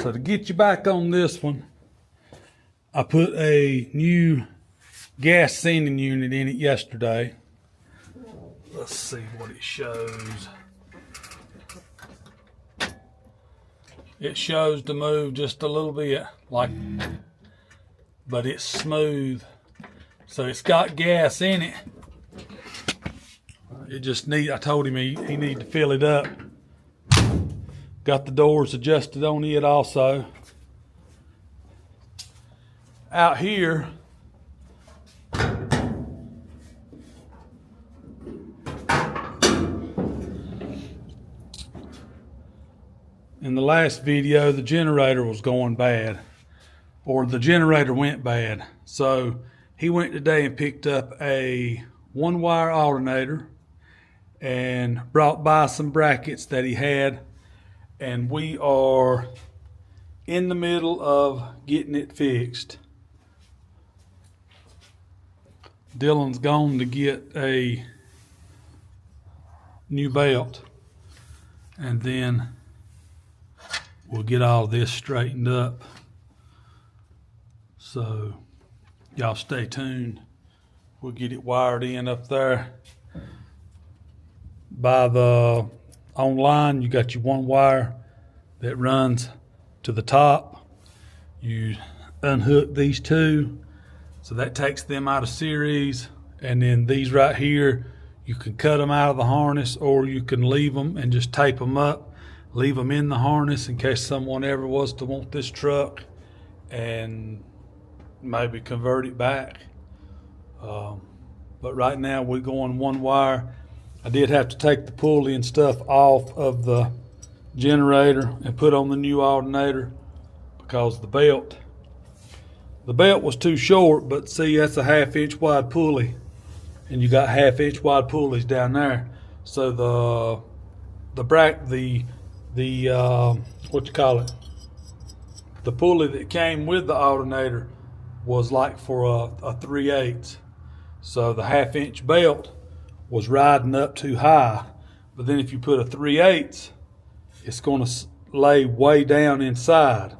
So to get you back on this one, I put a new gas sending unit in it yesterday. Let's see what it shows. It shows to move just a little bit, but it's smooth. So it's got gas in it. It just I told him he needed to fill it up. Got the doors adjusted on it also. Out here, in the last video, the generator was going bad, or the generator went bad. So he went today and picked up a 1-wire alternator and brought by some brackets that he had, and we are in the middle of getting it fixed. Dylan's gone to get a new belt, and then we'll get all this straightened up. So y'all stay tuned. We'll get it wired in up there. By the online, you got your 1 wire that runs to the top. You unhook these 2, so that takes them out of series. And then these right here, you can cut them out of the harness, or you can leave them and just tape them up. Leave them in the harness in case someone ever was to want this truck and maybe convert it back. But right now we're going 1 wire. I did have to take the pulley and stuff off of the generator and put on the new alternator because the belt was too short. But see, that's a 1/2 inch wide pulley, and you got 1/2 inch wide pulleys down there. So the pulley that came with the alternator was like for a 3/8. So the 1/2 inch belt was riding up too high. But then if you put a 3/8, it's going to lay way down inside.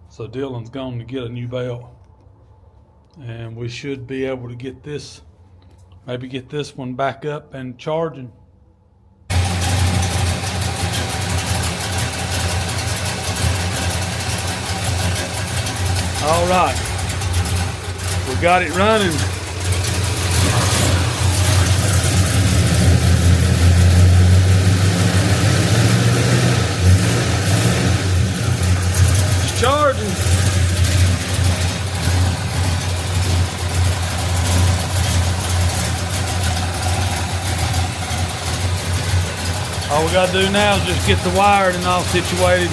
So Dylan's going to get a new belt, and we should be able to get this, maybe get this one back up and charging. All right, we got it running. It's charging. All we gotta do now is just get the wiring all situated.